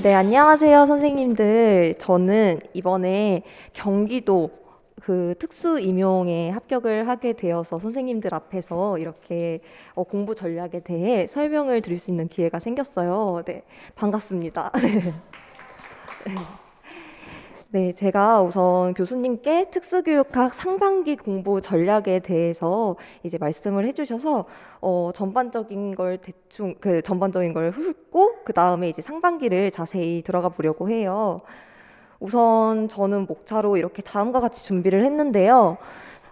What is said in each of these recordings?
네, 안녕하세요, 선생님들. 저는 이번에 경기도 특수 임용에 합격을 하게 되어서 선생님들 앞에서 이렇게 공부 전략에 대해 설명을 드릴 수 있는 기회가 생겼어요. 네, 반갑습니다. 네, 제가 우선 교수님께 특수교육학 상반기 공부 전략에 대해서 이제 말씀을 해주셔서 전반적인 걸 대충 전반적인 걸 훑고 그 다음에 이제 상반기를 자세히 들어가 보려고 해요. 우선 저는 목차로 이렇게 다음과 같이 준비를 했는데요.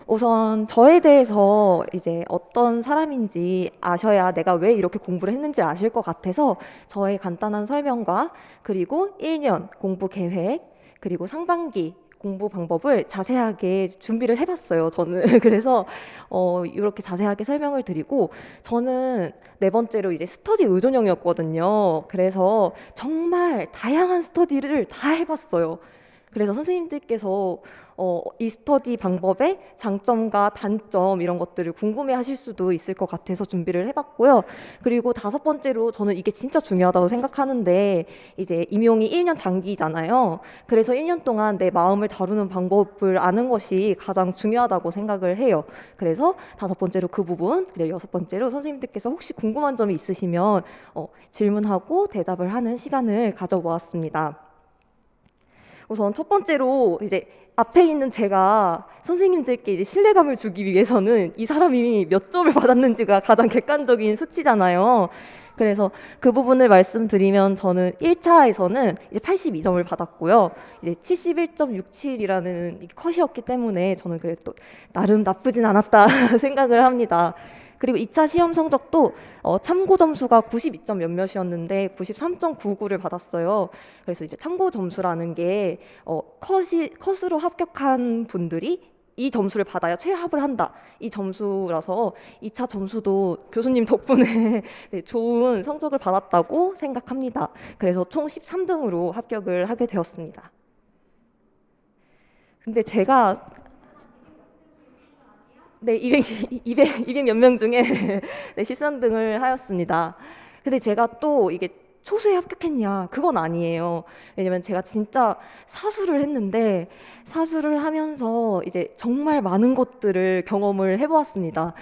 우선 저에 대해서 이제 어떤 사람인지 아셔야 내가 왜 이렇게 공부를 했는지 아실 것 같아서 저의 간단한 설명과 그리고 1년 공부 계획 그리고 상반기 공부 방법을 자세하게 준비를 해봤어요. 저는 그래서 이렇게 자세하게 설명을 드리고 저는 네 번째로 이제 스터디 의존형이었거든요. 그래서 정말 다양한 스터디를 다 해봤어요. 그래서 선생님들께서 이 스터디 방법의 장점과 단점 이런 것들을 궁금해 하실 수도 있을 것 같아서 준비를 해봤고요. 그리고 다섯 번째로 저는 이게 진짜 중요하다고 생각하는데 이제 임용이 1년 장기잖아요. 그래서 1년 동안 내 마음을 다루는 방법을 아는 것이 가장 중요하다고 생각을 해요. 그래서 다섯 번째로 그 부분, 그리고 여섯 번째로 선생님들께서 혹시 궁금한 점이 있으시면 질문하고 대답을 하는 시간을 가져보았습니다. 우선 첫 번째로 이제 앞에 있는 제가 선생님들께 이제 신뢰감을 주기 위해서는 이 사람이 몇 점을 받았는지가 가장 객관적인 수치잖아요. 그래서 그 부분을 말씀드리면 저는 1차에서는 이제 82점을 받았고요. 이제 71.67이라는 컷이었기 때문에 저는 그래도 나름 나쁘진 않았다 생각을 합니다. 그리고 2차 시험 성적도 참고 점수가 92점 몇몇이었는데 93.99를 받았어요. 그래서 이제 참고 점수라는 게 컷으로 합격한 분들이 이 점수를 받아야 최합을 한다. 이 점수라서 2차 점수도 교수님 덕분에 네, 좋은 성적을 받았다고 생각합니다. 그래서 총 13등으로 합격을 하게 되었습니다. 근데 제가 네, 200 몇 명 중에 네, 13등을 하였습니다. 근데 제가 또 이게 초수에 합격했냐? 그건 아니에요. 왜냐면 제가 진짜 사수를 했는데 사수를 하면서 이제 정말 많은 것들을 경험을 해보았습니다.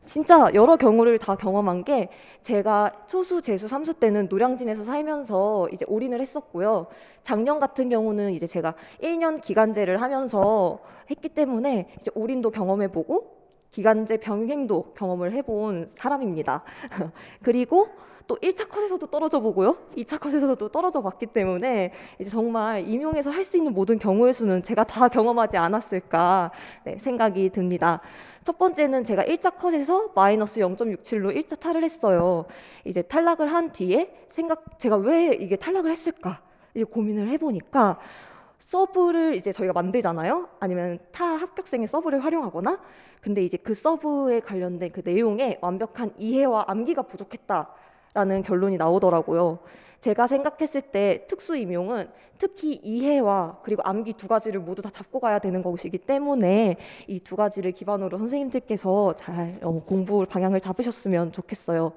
진짜 여러 경우를 다 경험한 게 제가 초수, 재수, 삼수 때는 노량진에서 살면서 이제 올인을 했었고요. 작년 같은 경우는 이제 제가 1년 기간제를 하면서 했기 때문에 이제 올인도 경험해보고 기간제 병행도 경험을 해본 사람입니다. 그리고 또 1차 컷에서도 떨어져 보고요. 2차 컷에서도 떨어져 봤기 때문에 이제 정말 임용에서 할 수 있는 모든 경우의 수는 제가 다 경험하지 않았을까 네, 생각이 듭니다. 첫 번째는 제가 1차 컷에서 마이너스 0.67로 1차 탈을 했어요. 이제 탈락을 한 뒤에 제가 왜 이게 탈락을 했을까 이제 고민을 해보니까 서브를 이제 저희가 만들잖아요. 아니면 타 합격생의 서브를 활용하거나 근데 이제 그 서브에 관련된 그 내용에 완벽한 이해와 암기가 부족했다라는 결론이 나오더라고요. 제가 생각했을 때 특수임용은 특히 이해와 그리고 암기 두 가지를 모두 다 잡고 가야 되는 것이기 때문에 이 두 가지를 기반으로 선생님들께서 잘 공부 방향을 잡으셨으면 좋겠어요.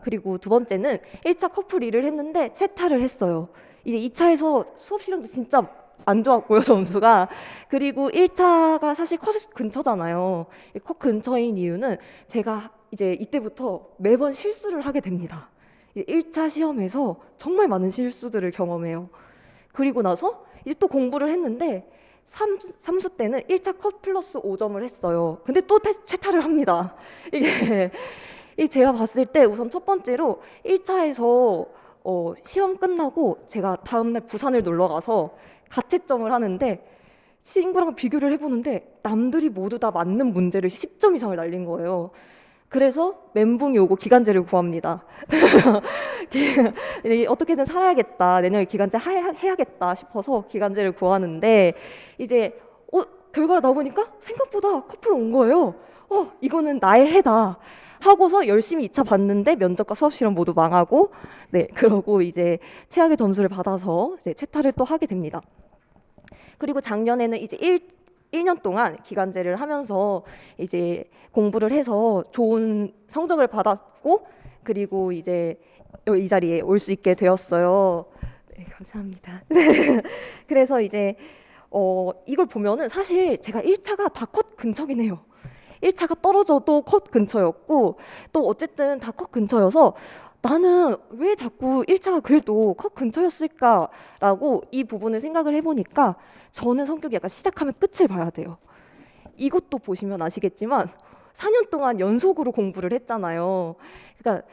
그리고 두 번째는 1차 커플 일을 했는데 채탈을 했어요. 이제 2차에서 수업 실험도 진짜 안 좋았고요, 점수가. 그리고 1차가 사실 컷 근처잖아요. 컷 근처인 이유는 제가 이제 이때부터 매번 실수를 하게 됩니다. 1차 시험에서 정말 많은 실수들을 경험해요. 그리고 나서 이제 또 공부를 했는데 삼수 때는 1차 컷 플러스 5점을 했어요. 근데 또 최탈을 합니다. 이게 제가 봤을 때 우선 첫 번째로 1차에서 시험 끝나고 제가 다음날 부산을 놀러 가서 가채점을 하는데 친구랑 비교를 해보는데 남들이 모두 다 맞는 문제를 10점 이상을 날린 거예요. 그래서 멘붕이 오고 기간제를 구합니다. 어떻게든 살아야겠다. 내년에 기간제 해야겠다 싶어서 기간제를 구하는데 이제 결과가 나오니까 생각보다 커플 온 거예요. 이거는 나의 해다. 하고서 열심히 2차 봤는데 면접과 수업 실험 모두 망하고 네 그러고 이제 최악의 점수를 받아서 이제 채탈을 또 하게 됩니다. 그리고 작년에는 이제 1년 동안 기간제를 하면서 이제 공부를 해서 좋은 성적을 받았고 그리고 이제 이 자리에 올 수 있게 되었어요. 네, 감사합니다. 그래서 이제 이걸 보면은 사실 제가 1차가 다 컷 근처긴 해요. 1차가 떨어져도 컷 근처였고 또 어쨌든 다 컷 근처여서 나는 왜 자꾸 1차가 그래도 컷 근처였을까라고 이 부분을 생각을 해보니까 저는 성격이 약간 시작하면 끝을 봐야 돼요. 이것도 보시면 아시겠지만 4년 동안 연속으로 공부를 했잖아요. 그러니까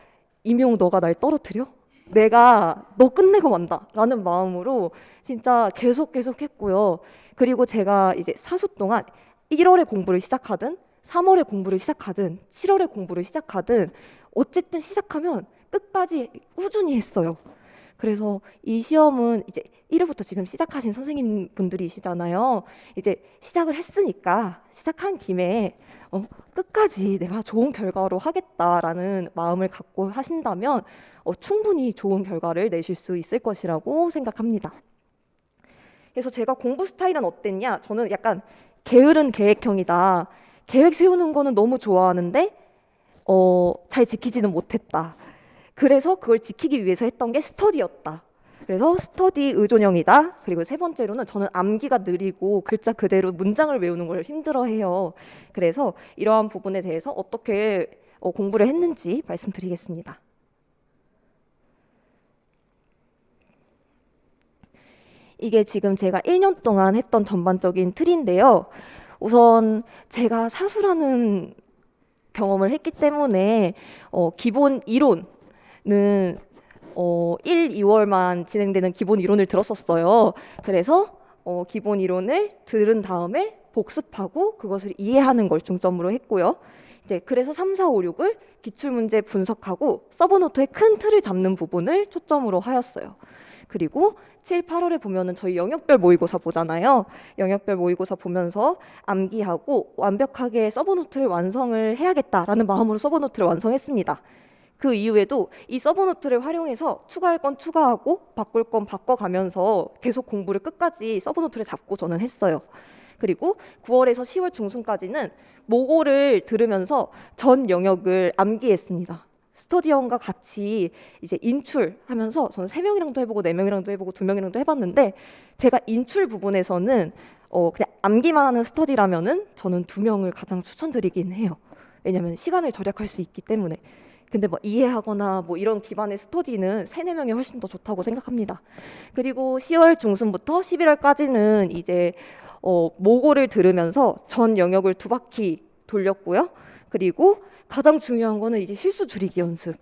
임용 너가 날 떨어뜨려? 내가 너 끝내고 만다라는 마음으로 진짜 계속 했고요. 그리고 제가 이제 사수 동안 1월에 공부를 시작하든 3월에 공부를 시작하든 7월에 공부를 시작하든 어쨌든 시작하면 끝까지 꾸준히 했어요. 그래서 이 시험은 이제 1회부터 지금 시작하신 선생님 분들이시잖아요. 이제 시작을 했으니까 시작한 김에 끝까지 내가 좋은 결과로 하겠다라는 마음을 갖고 하신다면 충분히 좋은 결과를 내실 수 있을 것이라고 생각합니다. 그래서 제가 공부 스타일은 어땠냐? 저는 약간 게으른 계획형이다. 계획 세우는 거는 너무 좋아하는데 잘 지키지는 못했다. 그래서 그걸 지키기 위해서 했던 게 스터디였다. 그래서 스터디 의존형이다. 그리고 세 번째로는 저는 암기가 느리고 글자 그대로 문장을 외우는 걸 힘들어해요. 그래서 이러한 부분에 대해서 어떻게 공부를 했는지 말씀드리겠습니다. 이게 지금 제가 1년 동안 했던 전반적인 틀인데요. 우선 제가 사수라는 경험을 했기 때문에 기본 이론은 1, 2월만 진행되는 기본 이론을 들었었어요. 그래서 기본 이론을 들은 다음에 복습하고 그것을 이해하는 걸 중점으로 했고요. 이제 그래서 3, 4, 5, 6을 기출문제 분석하고 서브노트의 큰 틀을 잡는 부분을 초점으로 하였어요. 그리고 7, 8월에 보면은 저희 영역별 모의고사 보잖아요. 영역별 모의고사 보면서 암기하고 완벽하게 서브노트를 완성을 해야겠다라는 마음으로 서브노트를 완성했습니다. 그 이후에도 이 서브노트를 활용해서 추가할 건 추가하고 바꿀 건 바꿔가면서 계속 공부를 끝까지 서브노트를 잡고 저는 했어요. 그리고 9월에서 10월 중순까지는 모고를 들으면서 전 영역을 암기했습니다. 스터디원과 같이 이제 인출하면서 저는 3명이랑도 해보고 4명이랑도 해보고 2명이랑도 해봤는데 제가 인출 부분에서는 그냥 암기만 하는 스터디라면은 저는 2명을 가장 추천드리긴 해요. 왜냐하면 시간을 절약할 수 있기 때문에. 근데 뭐 이해하거나 뭐 이런 기반의 스터디는 3, 4명이 훨씬 더 좋다고 생각합니다. 그리고 10월 중순부터 11월까지는 이제 모고를 들으면서 전 영역을 2바퀴 돌렸고요. 그리고 가장 중요한 거는 이제 실수 줄이기 연습.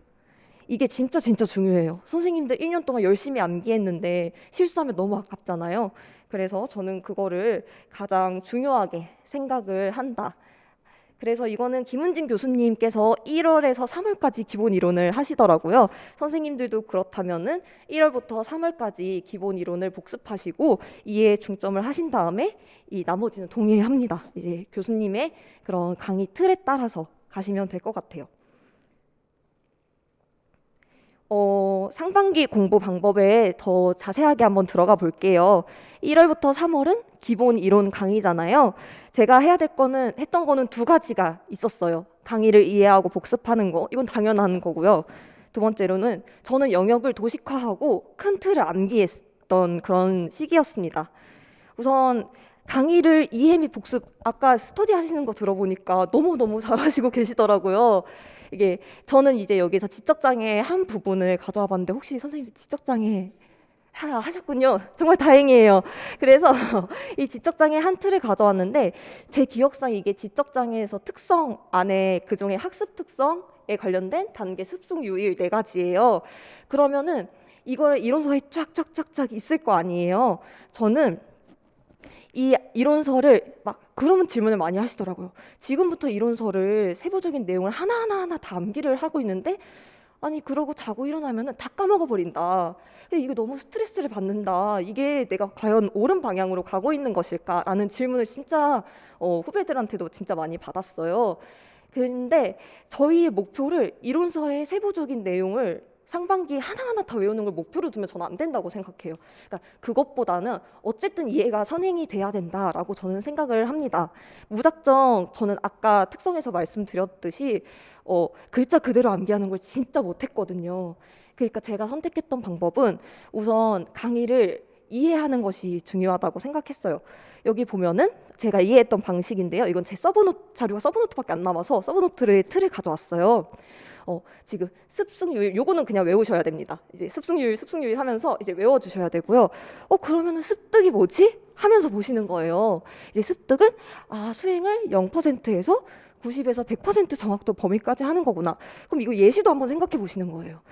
이게 진짜 중요해요. 선생님들 1년 동안 열심히 암기했는데 실수하면 너무 아깝잖아요. 그래서 저는 그거를 가장 중요하게 생각을 한다. 그래서 이거는 김은진 교수님께서 1월에서 3월까지 기본 이론을 하시더라고요. 선생님들도 그렇다면은 1월부터 3월까지 기본 이론을 복습하시고 이해에 중점을 하신 다음에 이 나머지는 동일합니다. 이제 교수님의 그런 강의 틀에 따라서 가시면 될 것 같아요. 상반기 공부 방법에 더 자세하게 한번 들어가 볼게요. 1월부터 3월은 기본 이론 강의잖아요. 제가 해야 될 거는 했던 거는 2가지가 있었어요. 강의를 이해하고 복습하는 거. 이건 당연한 거고요. 두 번째로는 저는 영역을 도식화하고 큰 틀을 암기했던 그런 시기였습니다. 우선 강의를 이해 및 복습, 아까 스터디 하시는 거 들어보니까 너무너무 잘하시고 계시더라고요. 이게 저는 이제 여기서 지적장애 한 부분을 가져와 봤는데 혹시 선생님 지적장애 하셨군요. 정말 다행이에요. 그래서 이 지적장애 한 틀을 가져왔는데 제 기억상 이게 지적장애에서 특성 안에 그중에 학습 특성에 관련된 단계 습득 유일 4가지예요. 그러면은 이걸 이론서에 쫙쫙쫙쫙 있을 거 아니에요. 저는 이 이론서를 막 그러면 질문을 많이 하시더라고요. 지금부터 이론서를 세부적인 내용을 하나하나 다 암기를 하고 있는데 아니 그러고 자고 일어나면은 다 까먹어 버린다. 근데 이거 너무 스트레스를 받는다. 이게 내가 과연 옳은 방향으로 가고 있는 것일까라는 질문을 진짜 후배들한테도 진짜 많이 받았어요. 근데 저희의 목표를 이론서의 세부적인 내용을 상반기 하나하나 다 외우는 걸 목표로 두면 저는 안 된다고 생각해요. 그러니까 그것보다는 어쨌든 이해가 선행이 돼야 된다라고 저는 생각을 합니다. 무작정 저는 아까 특성에서 말씀드렸듯이 글자 그대로 암기하는 걸 진짜 못했거든요. 그러니까 제가 선택했던 방법은 우선 강의를 이해하는 것이 중요하다고 생각했어요. 여기 보면은 제가 이해했던 방식인데요. 이건 제 서브노트 자료가 서브노트밖에 안 남아서 서브노트를 틀을 가져왔어요. 지금 습승률 요거는 그냥 외우셔야 됩니다. 이제 습승률 하면서 이제 외워주셔야 되고요. 그러면은 습득이 뭐지? 하면서 보시는 거예요. 이제 습득은 수행을 0%에서 90에서 100% 정확도 범위까지 하는 거구나. 그럼 이거 예시도 한번 생각해 보시는 거예요.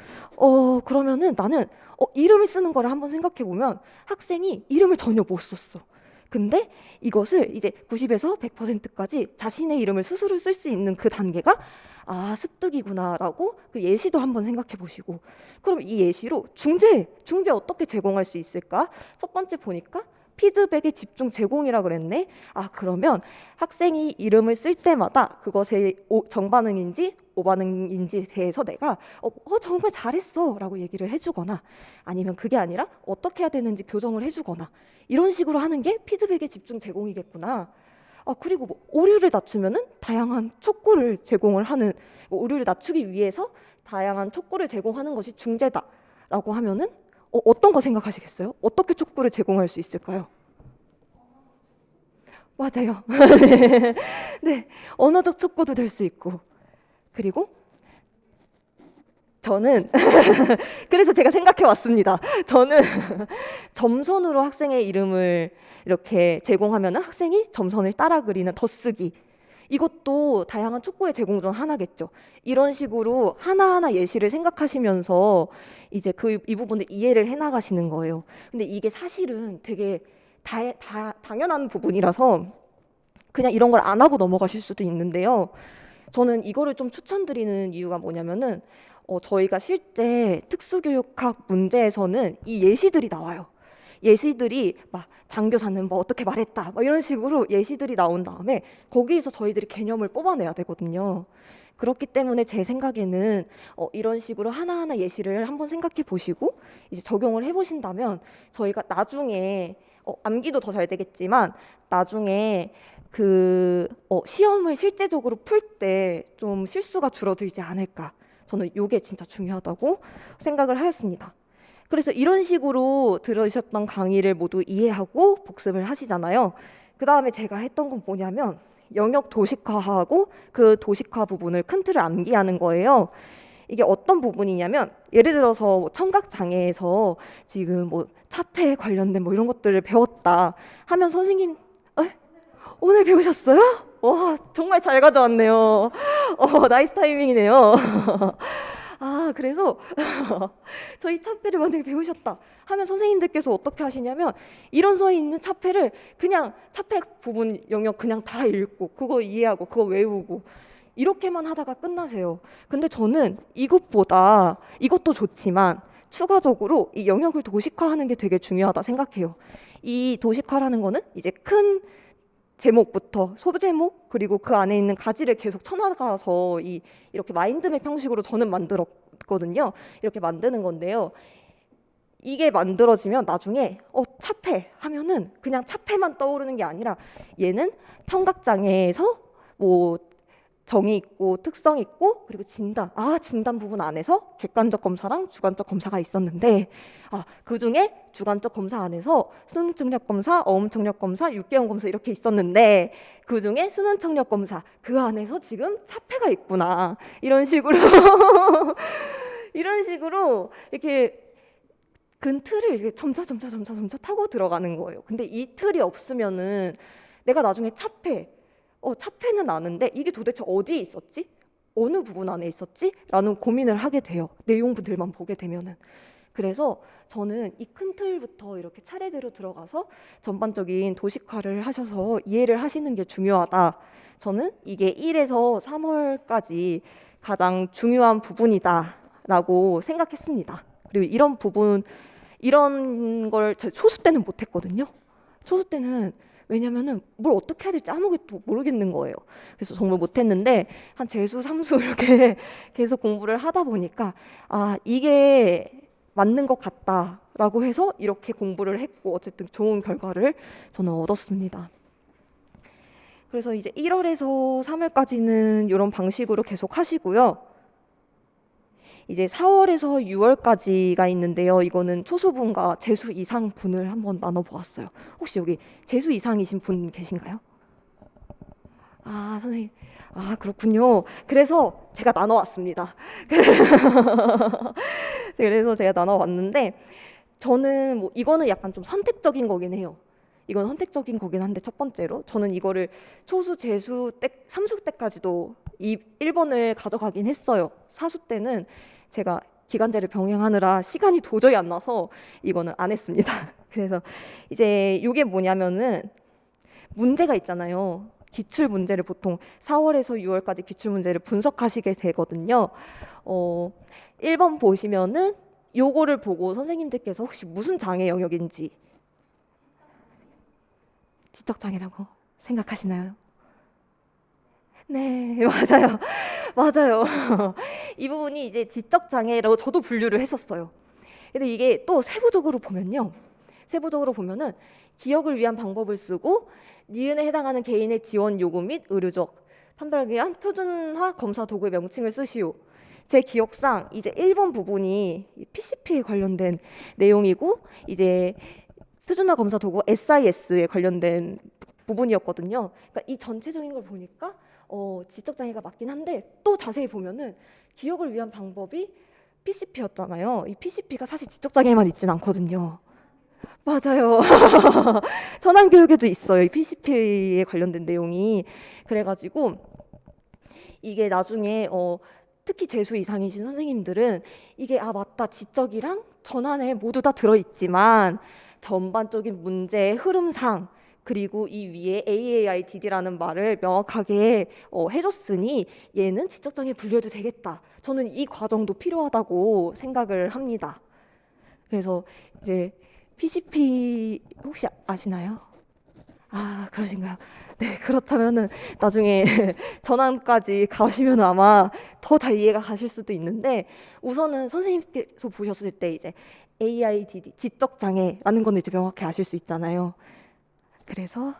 그러면은 나는 이름을 쓰는 거를 한번 생각해 보면 학생이 이름을 전혀 못 썼어. 근데 이것을 이제 90에서 100%까지 자신의 이름을 스스로 쓸 수 있는 그 단계가 습득이구나라고 그 예시도 한번 생각해 보시고, 그럼 이 예시로 중재 어떻게 제공할 수 있을까? 첫 번째 보니까 피드백의 집중 제공이라 그랬네. 그러면 학생이 이름을 쓸 때마다 그것의 정반응인지 오반응인지에 대해서 내가 정말 잘했어 라고 얘기를 해주거나, 아니면 그게 아니라 어떻게 해야 되는지 교정을 해주거나, 이런 식으로 하는 게 피드백의 집중 제공이겠구나. 그리고 오류를 낮추면은 다양한 촉구를 제공을 하는, 오류를 낮추기 위해서 다양한 촉구를 제공하는 것이 중재다라고 하면은 어떤 거 생각하시겠어요? 어떻게 촉구를 제공할 수 있을까요? 맞아요. 네, 언어적 촉구도 될 수 있고, 그리고 저는 그래서 제가 생각해 왔습니다. 저는 점선으로 학생의 이름을 이렇게 제공하면 학생이 점선을 따라 그리는 덧쓰기, 이것도 다양한 촉구의 제공 중 하나겠죠. 이런 식으로 하나하나 예시를 생각하시면서 이제 이 부분을 이해를 해나가시는 거예요. 근데 이게 사실은 되게 당연한 부분이라서 그냥 이런 걸 안 하고 넘어가실 수도 있는데요. 저는 이거를 좀 추천드리는 이유가 뭐냐면은 저희가 실제 특수교육학 문제에서는 이 예시들이 나와요. 예시들이 막 장교사는 뭐 어떻게 말했다 이런 식으로 예시들이 나온 다음에 거기에서 저희들이 개념을 뽑아내야 되거든요. 그렇기 때문에 제 생각에는 이런 식으로 하나하나 예시를 한번 생각해 보시고 이제 적용을 해보신다면 저희가 나중에 암기도 더 잘 되겠지만 나중에 그 시험을 실제적으로 풀 때 좀 실수가 줄어들지 않을까. 저는 이게 진짜 중요하다고 생각을 하였습니다. 그래서 이런 식으로 들으셨던 강의를 모두 이해하고 복습을 하시잖아요. 그 다음에 제가 했던 건 뭐냐면 영역 도식화하고 그 도식화 부분을 큰 틀을 암기하는 거예요. 이게 어떤 부분이냐면 예를 들어서 청각 장애에서 지금 차폐 관련된 이런 것들을 배웠다 하면 선생님 오늘 배우셨어요? 와, 정말 잘 가져왔네요. 나이스 타이밍이네요. 그래서 저희 차폐를 만약에 배우셨다 하면 선생님들께서 어떻게 하시냐면 이런 서에 있는 차폐를 그냥 차폐 부분 영역 그냥 다 읽고 그거 이해하고 그거 외우고 이렇게만 하다가 끝나세요. 근데 저는 이것보다 이것도 좋지만 추가적으로 이 영역을 도식화하는 게 되게 중요하다 생각해요. 이 도식화라는 거는 이제 큰 제목부터 소제목 그리고 그 안에 있는 가지를 계속 쳐나가서 이렇게 마인드맵 형식으로 저는 만들었거든요. 이렇게 만드는 건데요. 이게 만들어지면 나중에 차폐 하면은 그냥 차폐만 떠오르는 게 아니라 얘는 청각장애에서 정의 있고 특성 있고 그리고 진단 부분 안에서 객관적 검사랑 주관적 검사가 있었는데 그중에 주관적 검사 안에서 수능 청력 검사, 어음 청력 검사, 6개월 검사 이렇게 있었는데 그중에 수능 청력 검사 그 안에서 지금 차폐가 있구나 이런 식으로 이런 식으로 이렇게 근 틀을 이제 점차 타고 들어가는 거예요. 근데 이 틀이 없으면은 내가 나중에 차폐는 아는데 이게 도대체 어디에 있었지? 어느 부분 안에 있었지? 라는 고민을 하게 돼요. 내용들만 보게 되면은. 그래서 저는 이 큰 틀부터 이렇게 차례대로 들어가서 전반적인 도식화를 하셔서 이해를 하시는 게 중요하다. 저는 이게 1에서 3월까지 가장 중요한 부분이다 라고 생각했습니다. 그리고 이런 걸 초수 때는 못했거든요. 초수 때는 왜냐면은 뭘 어떻게 해야 될지 아무것도 모르겠는 거예요. 그래서 정말 못했는데 한 재수, 삼수 이렇게 계속 공부를 하다 보니까 이게 맞는 것 같다라고 해서 이렇게 공부를 했고 어쨌든 좋은 결과를 저는 얻었습니다. 그래서 이제 1월에서 3월까지는 이런 방식으로 계속 하시고요. 이제 4월에서 6월까지가 있는데요. 이거는 초수분과 재수 이상 분을 한번 나눠보았어요. 혹시 여기 재수 이상이신 분 계신가요? 아, 선생님. 아, 그렇군요. 그래서 제가 나눠왔습니다. 그래서 제가 나눠왔는데, 저는 뭐, 이거는 약간 좀 선택적인 거긴 해요. 이건 선택적인 거긴 한데, 첫 번째로. 저는 이거를 초수, 재수 때, 삼수 때까지도 이 1번을 가져가긴 했어요. 사수 때는 제가 기간제를 병행하느라 시간이 도저히 안 나서 이거는 안 했습니다. 그래서 이제 이게 뭐냐면은 문제가 있잖아요. 기출 문제를 보통 4월에서 6월까지 기출 문제를 분석하시게 되거든요. 1번 보시면은 요거를 보고 선생님들께서 혹시 무슨 장애 영역인지 지적장애라고 생각하시나요? 네, 맞아요. 맞아요. 이 부분이 이제 지적장애라고 저도 분류를 했었어요. 근데 이게 또 세부적으로 보면요. 세부적으로 보면은 기억을 위한 방법을 쓰고 니은에 해당하는 개인의 지원 요구 및 의료적 판별을 위한 표준화 검사 도구의 명칭을 쓰시오. 제 기억상 이제 1번 부분이 PCP에 관련된 내용이고 이제 표준화 검사 도구 SIS에 관련된 부분이었거든요. 그러니까 이 전체적인 걸 보니까 지적장애가 맞긴 한데 또 자세히 보면은 기억을 위한 방법이 PCP였잖아요. 이 PCP가 사실 지적장애만 있진 않거든요. 맞아요. 전환교육에도 있어요. 이 PCP에 관련된 내용이. 그래가지고 이게 나중에 특히 재수 이상이신 선생님들은 이게 아 맞다 지적이랑 전환에 모두 다 들어있지만 전반적인 문제의 흐름상 그리고 이 위에 AAIDD라는 말을 명확하게 해줬으니 얘는 지적장애 분류해도 되겠다. 저는 이 과정도 필요하다고 생각을 합니다. 그래서 이제 PCP 혹시 아시나요? 아, 그러신가요? 네, 그렇다면은 나중에 전환까지 가시면 아마 더 잘 이해가 가실 수도 있는데 우선은 선생님께서 보셨을 때 이제 AIDD, 지적 장애라는 건 이제 명확히 아실 수 있잖아요. 그래서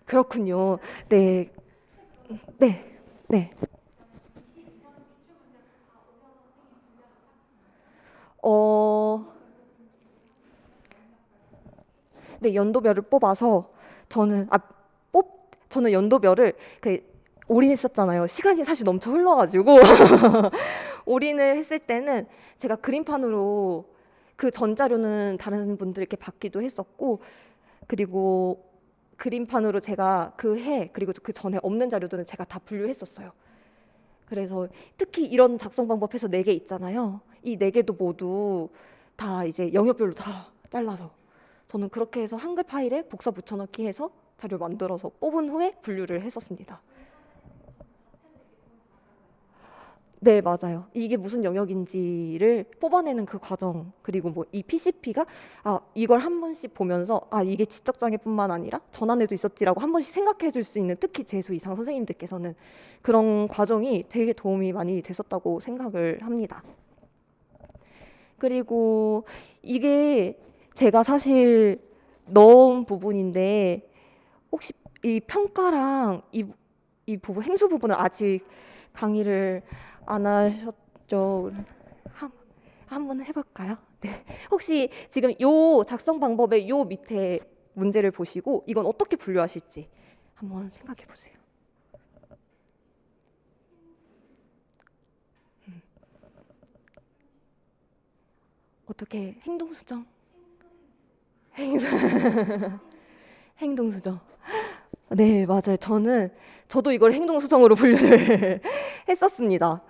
그렇군요. 네, 네, 네. 어, 네, 연도별을 뽑아서 저는 저는 연도별을 그 올인했었잖아요. 시간이 사실 넘쳐 흘러가지고 올인을 했을 때는 제가 그림판으로 그 전자료는 다른 분들께 받기도 했었고 그리고 그림판으로 제가 그 해 그리고 그 전에 없는 자료들은 제가 다 분류했었어요. 그래서 특히 이런 작성 방법에서 4개 있잖아요. 이 4개도 모두 다 이제 영역별로 다 잘라서 저는 그렇게 해서 한글 파일에 복사 붙여넣기 해서 자료 만들어서 뽑은 후에 분류를 했었습니다. 네, 맞아요. 이게 무슨 영역인지를 뽑아내는 그 과정, 그리고 뭐 이 PCP가 이걸 한 번씩 보면서 이게 지적장애뿐만 아니라 전환에도 있었지라고 한 번씩 생각해 줄 수 있는 특히 재수 이상 선생님들께서는 그런 과정이 되게 도움이 많이 됐었다고 생각을 합니다. 그리고 이게 제가 사실 넣은 부분인데 혹시 이 평가랑 이 부분 행수 부분을 아직 강의를 안 하셨죠? 한, 한번 해볼까요? 네. 혹시 지금 요 작성 방법의 요 밑에 문제를 보시고 이건 어떻게 분류하실지 한번 생각해 보세요. 어떻게 행동 수정? 행동, 행동 수정. 네, 맞아요. 저도 이걸 행동 수정으로 분류를 했었습니다.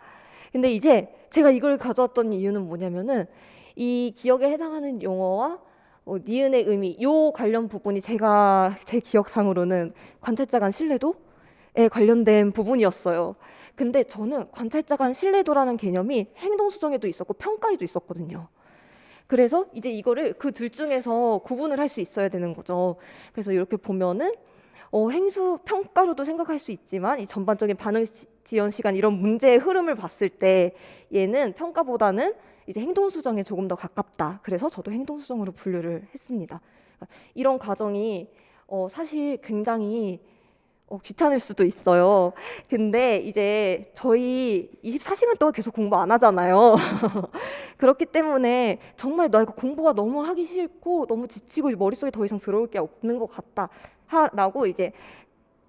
근데 이제 제가 이걸 가져왔던 이유는 뭐냐면은 이 기억에 해당하는 용어와 니은의 의미 요 관련 부분이 제 기억상으로는 관찰자 간 신뢰도에 관련된 부분이었어요. 근데 저는 관찰자 간 신뢰도라는 개념이 행동 수정에도 있었고 평가에도 있었거든요. 그래서 이제 이거를 그 둘 중에서 구분을 할 수 있어야 되는 거죠. 그래서 이렇게 보면은 행수 평가로도 생각할 수 있지만 이 전반적인 반응 지연 시간 이런 문제의 흐름을 봤을 때 얘는 평가보다는 이제 행동 수정에 조금 더 가깝다. 그래서 저도 행동 수정으로 분류를 했습니다. 이런 과정이 사실 굉장히 귀찮을 수도 있어요. 근데 이제 저희 24시간 동안 계속 공부 안 하잖아요. 그렇기 때문에 정말 나 이거 공부가 너무 하기 싫고 너무 지치고 머릿속에 더 이상 들어올 게 없는 것 같다 라고 이제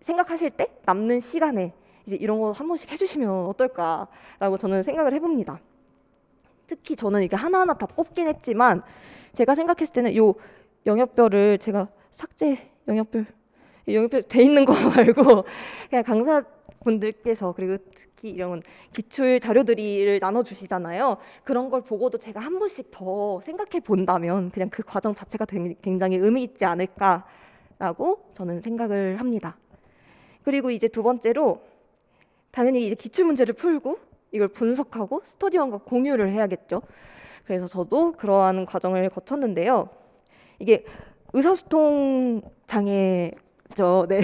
생각하실 때 남는 시간에 이제 이런 거 한 번씩 해주시면 어떨까라고 저는 생각을 해봅니다. 특히 저는 이게 하나하나 다 뽑긴 했지만 제가 생각했을 때는 요 영역별을 제가 삭제 영역별 돼 있는 거 말고 그냥 강사분들께서 그리고 특히 이런 기출 자료들을 나눠주시잖아요. 그런 걸 보고도 제가 한 번씩 더 생각해 본다면 그냥 그 과정 자체가 굉장히 의미 있지 않을까라고 저는 생각을 합니다. 그리고 이제 두 번째로 당연히 이제 기출 문제를 풀고 이걸 분석하고 스터디원과 공유를 해야겠죠. 그래서 저도 그러한 과정을 거쳤는데요. 이게 의사소통 장애죠. 네.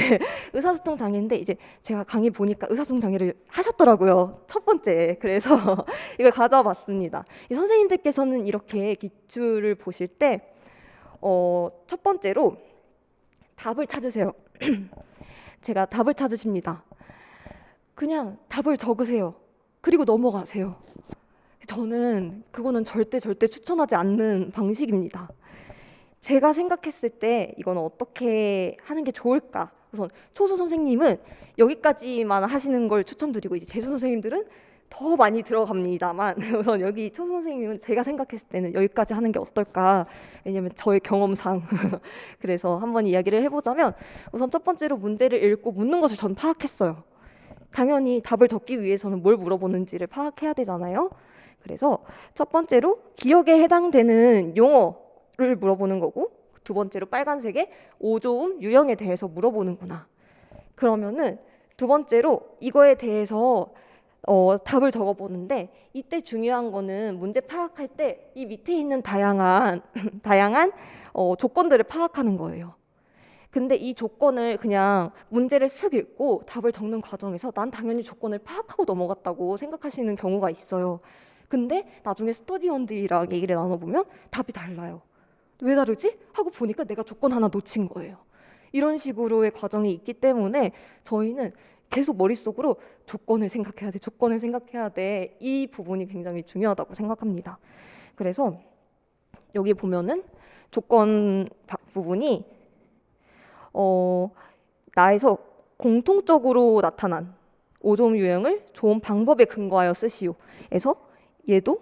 의사소통 장애인데 이제 제가 강의 보니까 의사소통 장애를 하셨더라고요. 첫 번째. 그래서 이걸 가져와 봤습니다. 이 선생님들께서는 이렇게 기출을 보실 때 첫 번째로 답을 찾으세요. 제가 답을 찾으십니다. 그냥 답을 적으세요. 그리고 넘어가세요. 저는 그거는 절대 추천하지 않는 방식입니다. 제가 생각했을 때 이건 어떻게 하는 게 좋을까? 우선 초수 선생님은 여기까지만 하시는 걸 추천드리고 이제 재수 선생님들은 더 많이 들어갑니다만 우선 여기 초수 선생님은 제가 생각했을 때는 여기까지 하는 게 어떨까? 왜냐면 저의 경험상 그래서 한번 이야기를 해보자면 우선 첫 번째로 문제를 읽고 묻는 것을 전 파악했어요. 당연히 답을 적기 위해서는 뭘 물어보는지를 파악해야 되잖아요. 그래서 첫 번째로 기억에 해당되는 용어를 물어보는 거고 두 번째로 빨간색의 오조음 유형에 대해서 물어보는구나. 그러면은 두 번째로 이거에 대해서 답을 적어보는데 이때 중요한 거는 문제 파악할 때 이 밑에 있는 다양한 조건들을 파악하는 거예요. 근데 이 조건을 그냥 문제를 쓱 읽고 답을 적는 과정에서 난 당연히 조건을 파악하고 넘어갔다고 생각하시는 경우가 있어요. 근데 나중에 스터디원들이랑 얘기를 나눠보면 답이 달라요. 왜 다르지? 하고 보니까 내가 조건 하나 놓친 거예요. 이런 식으로의 과정이 있기 때문에 저희는 계속 머릿속으로 조건을 생각해야 돼. 이 부분이 굉장히 중요하다고 생각합니다. 그래서 여기 보면은 조건 부분이 나에서 공통적으로 나타난 5종 유형을 좋은 방법에 근거하여 쓰시오. 에서 얘도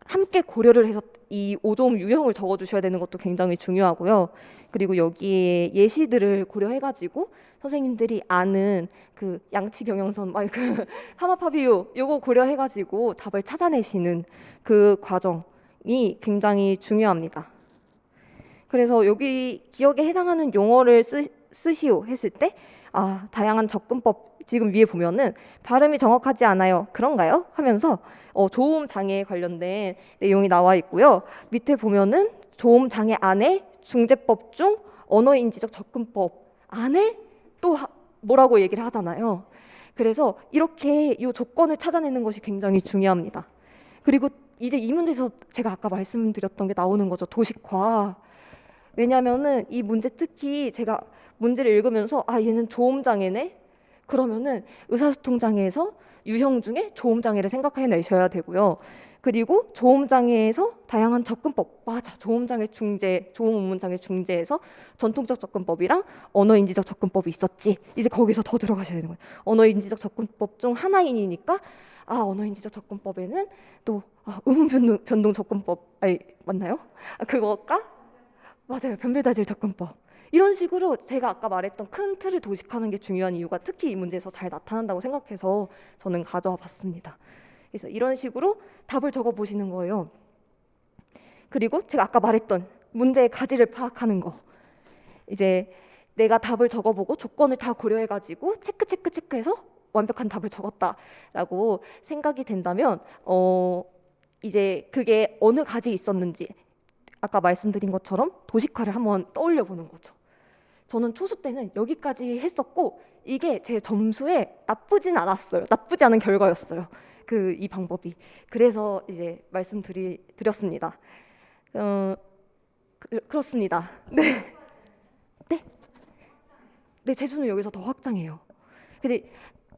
함께 고려를 해서 이 5종 유형을 적어주셔야 되는 것도 굉장히 중요하고요. 그리고 여기에 예시들을 고려해가지고 선생님들이 아는 그 양치 경영선, 그 파마파비유 요거 고려해가지고 답을 찾아내시는 그 과정이 굉장히 중요합니다. 그래서 여기 기억에 해당하는 용어를 쓰시오 했을 때 다양한 접근법 지금 위에 보면은 발음이 정확하지 않아요. 그런가요? 하면서 조음 장애에 관련된 내용이 나와 있고요. 밑에 보면은 조음 장애 안에 중재법 중 언어인지적 접근법 안에 또 뭐라고 얘기를 하잖아요. 그래서 이렇게 이 조건을 찾아내는 것이 굉장히 중요합니다. 그리고 이제 이 문제에서 제가 아까 말씀드렸던 게 나오는 거죠. 도식화. 왜냐면은 이 문제 특히 제가 문제를 읽으면서 얘는 조음장애네? 그러면은 의사소통장애에서 유형 중에 조음장애를 생각해내셔야 되고요. 그리고 조음장애에서 다양한 접근법, 맞아, 조음장애 중재, 조음문장애 중재에서 전통적 접근법이랑 언어인지적 접근법이 있었지. 이제 거기서 더 들어가셔야 되는 거예요. 언어인지적 접근법 중 하나이니까 언어인지적 접근법에는 또 의문 변동 접근법, 맞나요? 그거가 맞아요. 변별자질 접근법. 이런 식으로 제가 아까 말했던 큰 틀을 도식하는 게 중요한 이유가 특히 이 문제에서 잘 나타난다고 생각해서 저는 가져와 봤습니다. 그래서 이런 식으로 답을 적어 보시는 거예요. 그리고 제가 아까 말했던 문제의 가지를 파악하는 거. 이제 내가 답을 적어보고 조건을 다 고려해가지고 체크해서 완벽한 답을 적었다라고 생각이 된다면 이제 그게 어느 가지 있었는지 아까 말씀드린 것처럼 도식화를 한번 떠올려 보는 거죠. 저는 초수 때는 여기까지 했었고 이게 제 점수에 나쁘진 않았어요. 나쁘지 않은 결과였어요. 이 방법이. 그래서 이제 말씀드렸습니다. 그렇습니다. 네. 네. 내 재수는 여기서 더 확장해요. 근데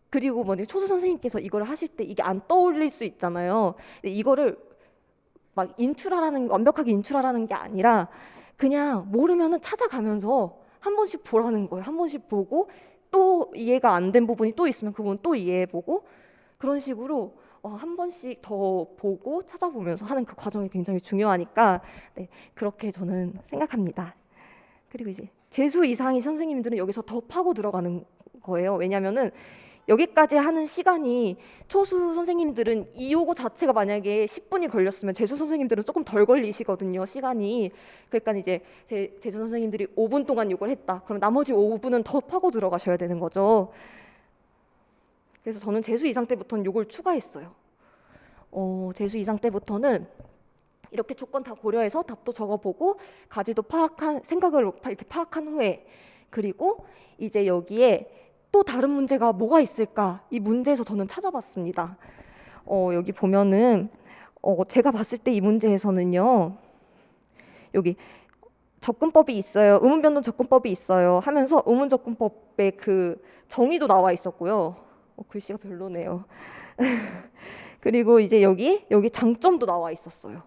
그리고 뭐 초수 선생님께서 이걸 하실 때 이게 안 떠올릴 수 있잖아요. 근데 이거를 막 완벽하게 인출하라는 게 아니라 그냥 모르면은 찾아가면서 한 번씩 보라는 거예요. 한 번씩 보고 또 이해가 안 된 부분이 또 있으면 그 부분 또 이해해보고 그런 식으로 한 번씩 더 보고 찾아보면서 하는 그 과정이 굉장히 중요하니까 네, 그렇게 저는 생각합니다. 그리고 이제 재수 이상의 선생님들은 여기서 더 파고 들어가는 거예요. 왜냐면은 여기까지 하는 시간이 초수 선생님들은 이 요거 자체가 만약에 10분이 걸렸으면 재수 선생님들은 조금 덜 걸리시거든요, 시간이. 그러니까 이제 재수 선생님들이 5분 동안 요걸 했다. 그럼 나머지 5분은 더 파고 들어가셔야 되는 거죠. 그래서 저는 재수 이상 때부터는 요걸 추가했어요. 재수 이상 때부터는 이렇게 조건 다 고려해서 답도 적어보고 가지도 생각을 이렇게 파악한 후에 그리고 이제 여기에 또 다른 문제가 뭐가 있을까? 이 문제에서 저는 찾아봤습니다. 여기 보면은 제가 봤을 때 이 문제에서는요. 여기 접근법이 있어요. 의문변동 접근법이 있어요. 하면서 의문접근법의 그 정의도 나와 있었고요. 글씨가 별로네요. 그리고 이제 여기 장점도 나와 있었어요.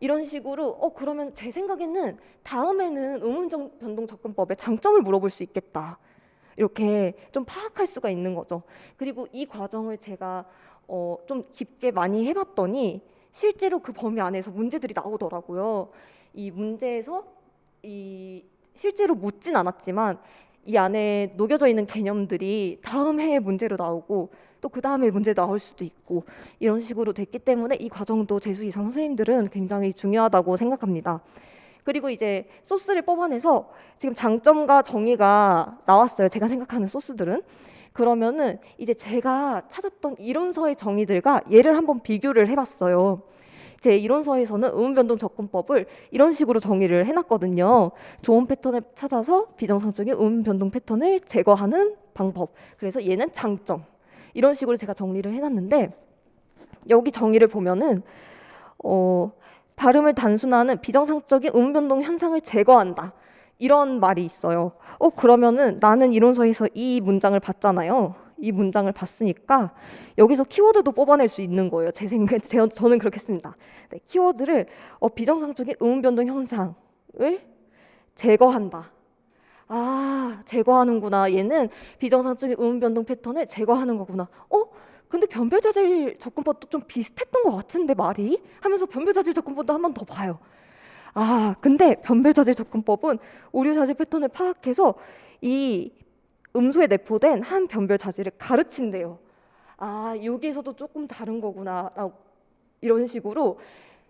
이런 식으로 그러면 제 생각에는 다음에는 의문변동 접근법의 장점을 물어볼 수 있겠다. 이렇게 좀 파악할 수가 있는 거죠. 그리고 이 과정을 제가 좀 깊게 많이 해봤더니 실제로 그 범위 안에서 문제들이 나오더라고요. 이 문제에서 실제로 묻진 않았지만 이 안에 녹여져 있는 개념들이 다음 해의 문제로 나오고 또 그 다음에 문제 나올 수도 있고 이런 식으로 됐기 때문에 이 과정도 재수 이상 선생님들은 굉장히 중요하다고 생각합니다. 그리고 이제 소스를 뽑아내서 지금 장점과 정의가 나왔어요. 제가 생각하는 소스들은. 그러면은 이제 제가 찾았던 이론서의 정의들과 얘를 한번 비교를 해봤어요. 제 이론서에서는 의문변동 접근법을 이런 식으로 정의를 해놨거든요. 좋은 패턴을 찾아서 비정상적인 의문변동 패턴을 제거하는 방법. 그래서 얘는 장점. 이런 식으로 제가 정리를 해놨는데 여기 정의를 보면은 발음을 단순화하는 비정상적인 의문변동 현상을 제거한다. 이런 말이 있어요. 그러면은 나는 이론서에서 이 문장을 봤잖아요. 이 문장을 봤으니까 여기서 키워드도 뽑아낼 수 있는 거예요. 저는 그렇게 했습니다. 네, 키워드를 비정상적인 의문변동 현상을 제거한다. 제거하는구나. 얘는 비정상적인 의문변동 패턴을 제거하는 거구나. 근데 변별자질 접근법도 좀 비슷했던 것 같은데 말이? 하면서 변별자질 접근법도 한 번 더 봐요. 근데 변별자질 접근법은 오류자질 패턴을 파악해서 이 음소에 내포된 한 변별자질을 가르친대요. 여기에서도 조금 다른 거구나 라고 이런 식으로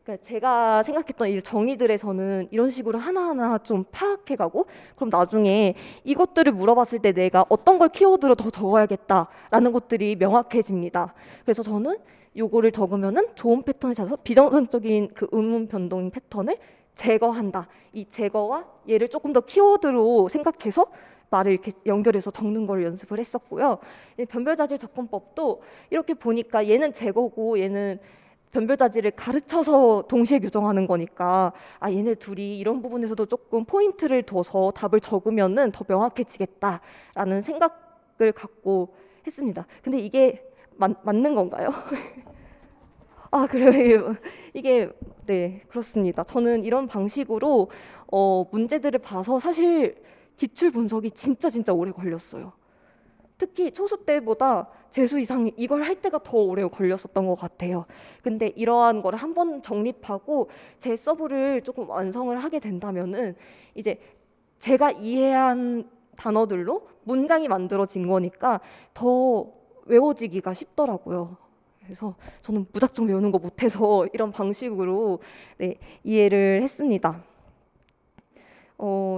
그러니까 제가 생각했던 이 정의들에서는 이런 식으로 하나하나 좀 파악해가고 그럼 나중에 이것들을 물어봤을 때 내가 어떤 걸 키워드로 더 적어야겠다라는 것들이 명확해집니다. 그래서 저는 요거를 적으면은 좋은 패턴을 찾아서 비정상적인 그 의문 변동 패턴을 제거한다. 이 제거와 얘를 조금 더 키워드로 생각해서 말을 이렇게 연결해서 적는 걸 연습을 했었고요. 변별자질 접근법도 이렇게 보니까 얘는 제거고 얘는 변별자질을 가르쳐서 동시에 교정하는 거니까 얘네 둘이 이런 부분에서도 조금 포인트를 둬서 답을 적으면은 더 명확해지겠다라는 생각을 갖고 했습니다. 근데 이게 맞는 건가요? 그래요. 이게 네, 그렇습니다. 저는 이런 방식으로 문제들을 봐서 사실 기출 분석이 진짜 오래 걸렸어요. 특히 초수 때보다 재수 이상 이걸 할 때가 더 오래 걸렸었던 것 같아요. 근데 이러한 거를 한번 정립하고 제 서브를 조금 완성을 하게 된다면은 이제 제가 이해한 단어들로 문장이 만들어진 거니까 더 외워지기가 쉽더라고요. 그래서 저는 무작정 외우는 거 못해서 이런 방식으로 네, 이해를 했습니다.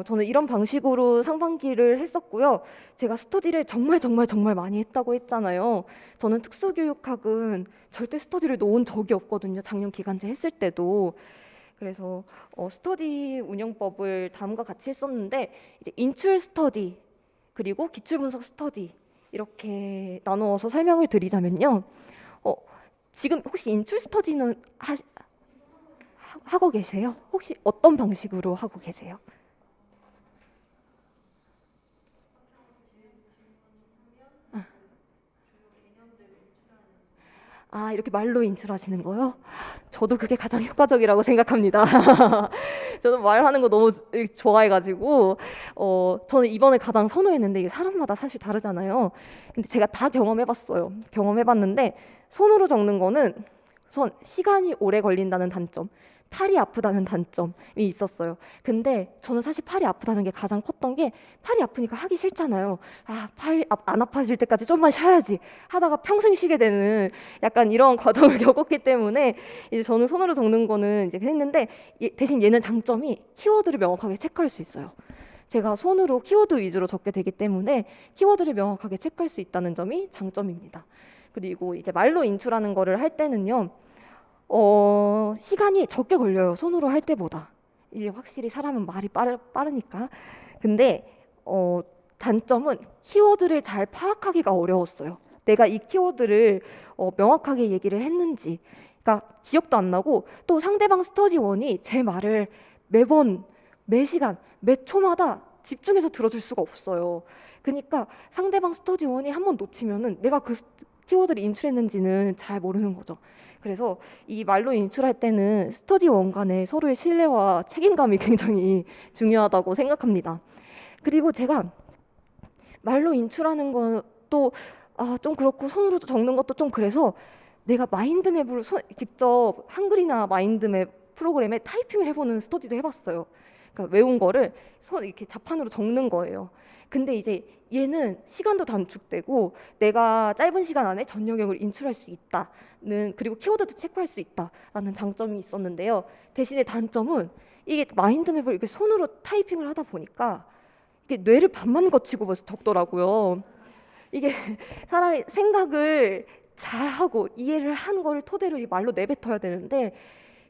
저는 이런 방식으로 상반기를 했었고요. 제가 스터디를 정말 많이 했다고 했잖아요. 저는 특수교육학은 절대 스터디를 놓은 적이 없거든요. 작년 기간제 했을 때도. 그래서 스터디 운영법을 다음과 같이 했었는데 이제 인출 스터디 그리고 기출 분석 스터디 이렇게 나누어서 설명을 드리자면요. 지금 혹시 인출 스터디는 하고 계세요? 혹시 어떤 방식으로 하고 계세요? 아, 이렇게 말로 인출하시는 거요? 저도 그게 가장 효과적이라고 생각합니다. 저도 말하는 거 너무 좋아해가지고 저는 이번에 가장 선호했는데 이게 사람마다 사실 다르잖아요. 근데 제가 다 경험해봤어요. 경험해봤는데 손으로 적는 거는 우선 시간이 오래 걸린다는 단점, 팔이 아프다는 단점이 있었어요. 근데 저는 사실 팔이 아프다는 게 가장 컸던 게 팔이 아프니까 하기 싫잖아요. 아, 팔 안 아파질 때까지 좀만 쉬어야지 하다가 평생 쉬게 되는 약간 이런 과정을 겪었기 때문에 이제 저는 손으로 적는 거는 이제 했는데 대신 얘는 장점이 키워드를 명확하게 체크할 수 있어요. 제가 손으로 키워드 위주로 적게 되기 때문에 키워드를 명확하게 체크할 수 있다는 점이 장점입니다. 그리고 이제 말로 인출하는 거를 할 때는요. 시간이 적게 걸려요. 손으로 할 때보다. 이제 확실히 사람은 말이 빠르니까. 근데 단점은 키워드를 잘 파악하기가 어려웠어요. 내가 이 키워드를 명확하게 얘기를 했는지, 그러니까 기억도 안 나고 또 상대방 스터디원이 제 말을 매번, 매 시간, 매 초마다 집중해서 들어줄 수가 없어요. 그러니까 상대방 스터디원이 한번 놓치면은 내가 그 키워드를 인출했는지는 잘 모르는 거죠. 그래서 이 말로 인출할 때는 스터디원 간의 서로의 신뢰와 책임감이 굉장히 중요하다고 생각합니다. 그리고 제가 말로 인출하는 것도 좀 그렇고 손으로 적는 것도 좀 그래서 내가 마인드맵으로 직접 한글이나 마인드맵 프로그램에 타이핑을 해보는 스터디도 해봤어요. 그러니까 외운 거를 이렇게 자판으로 적는 거예요. 근데 이제 얘는 시간도 단축되고 내가 짧은 시간 안에 전 영역을 인출할 수 있다는, 그리고 키워드도 체크할 수 있다라는 장점이 있었는데요. 대신에 단점은 이게 마인드맵을 이렇게 손으로 타이핑을 하다 보니까 이게 뇌를 반만 거치고 벌써 적더라고요. 이게 사람이 생각을 잘하고 이해를 한 거를 토대로 이 말로 내뱉어야 되는데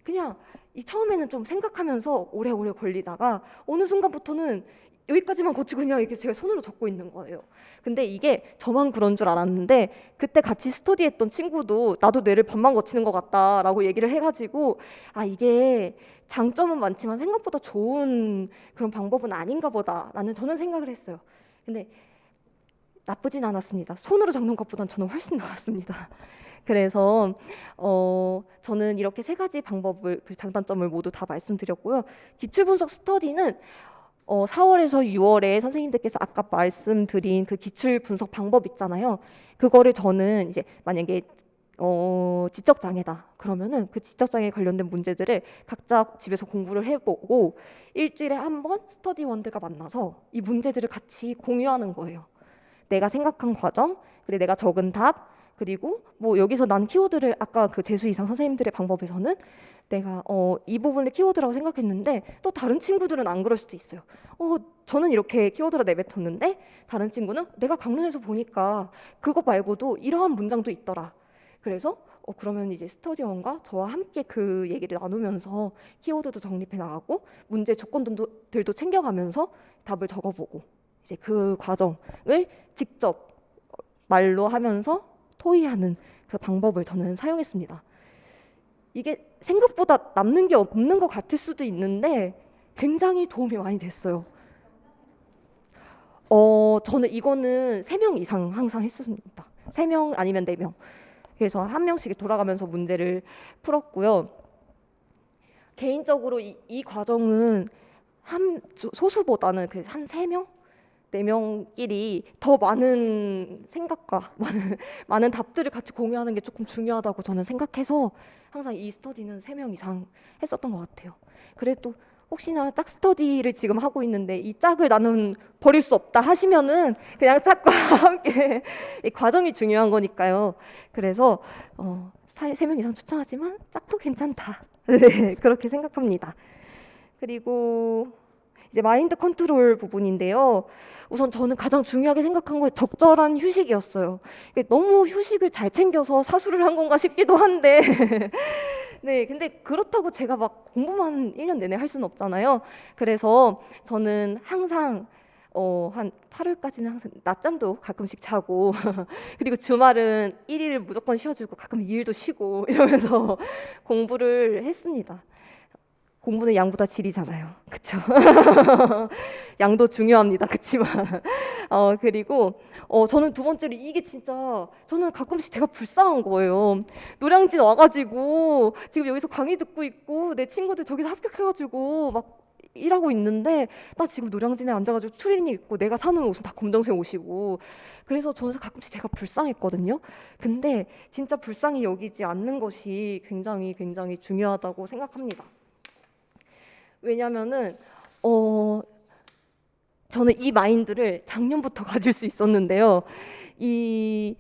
그냥 이 처음에는 좀 생각하면서 오래오래 걸리다가 어느 순간부터는 여기까지만 거치고 그냥 이렇게 제가 손으로 적고 있는 거예요. 근데 이게 저만 그런 줄 알았는데 그때 같이 스터디했던 친구도 나도 뇌를 반만 거치는 것 같다라고 얘기를 해가지고 이게 장점은 많지만 생각보다 좋은 그런 방법은 아닌가 보다라는 저는 생각을 했어요. 근데 나쁘진 않았습니다. 손으로 적는 것보단 저는 훨씬 나았습니다. 그래서 저는 이렇게 세 가지 방법을, 그 장단점을 모두 다 말씀드렸고요. 기출분석 스터디는 4월에서 6월에 선생님들께서 아까 말씀드린 그 기출분석 방법 있잖아요. 그거를 저는 이제 만약에 지적장애다 그러면은 그 지적장애 관련된 문제들을 각자 집에서 공부를 해보고 일주일에 한 번 스터디원들과 만나서 이 문제들을 같이 공유하는 거예요. 내가 생각한 과정, 그리고 내가 적은 답, 그리고 뭐 여기서 난 키워드를 아까 그 재수 이상 선생님들의 방법에서는 내가 이 부분을 키워드라고 생각했는데 또 다른 친구들은 안 그럴 수도 있어요. 저는 이렇게 키워드로 내뱉었는데 다른 친구는 내가 강론에서 보니까 그거 말고도 이러한 문장도 있더라. 그래서 그러면 이제 스터디원과 저와 함께 그 얘기를 나누면서 키워드도 정립해 나가고 문제 조건들도 챙겨가면서 답을 적어보고 이제 그 과정을 직접 말로 하면서 토의하는 그 방법을 저는 사용했습니다. 이게 생각보다 남는 게 없는 것 같을 수도 있는데 굉장히 도움이 많이 됐어요. 저는 이거는 3명 이상 항상 했었습니다. 3명 아니면 4명. 그래서 한 명씩 돌아가면서 문제를 풀었고요. 개인적으로 이 과정은 소수보다는 한 3명? 4명끼리 더 많은 생각과 많은 답들을 같이 공유하는 게 조금 중요하다고 저는 생각해서 항상 이 스터디는 3명 이상 했었던 것 같아요. 그래도 혹시나 짝 스터디를 지금 하고 있는데 이 짝을 나는 버릴 수 없다 하시면은 그냥 짝과 함께 이 과정이 중요한 거니까요. 그래서 3명 이상 추천하지만 짝도 괜찮다. 네, 그렇게 생각합니다. 그리고 이제 마인드 컨트롤 부분인데요. 우선 저는 가장 중요하게 생각한 건 적절한 휴식이었어요. 너무 휴식을 잘 챙겨서 사수를 한 건가 싶기도 한데 네, 근데 그렇다고 제가 막 공부만 1년 내내 할 수는 없잖아요. 그래서 저는 항상 한 8월까지는 항상 낮잠도 가끔씩 자고 그리고 주말은 1일을 무조건 쉬어주고 가끔 2일도 쉬고 이러면서 공부를 했습니다. 공부는 양보다 질이잖아요. 그쵸? 양도 중요합니다. 그치만 그리고 저는 두 번째로 이게 진짜 저는 가끔씩 제가 불쌍한 거예요. 노량진 와가지고 지금 여기서 강의 듣고 있고 내 친구들 저기서 합격해가지고 막 일하고 있는데 나 지금 노량진에 앉아가지고 추리닝 입고 내가 사는 옷은 다 검정색 옷이고 그래서 저는 가끔씩 제가 불쌍했거든요. 근데 진짜 불쌍히 여기지 않는 것이 굉장히 굉장히 중요하다고 생각합니다. 왜냐면은 저는 이 마인드를 작년부터 가질 수 있었는데요. 이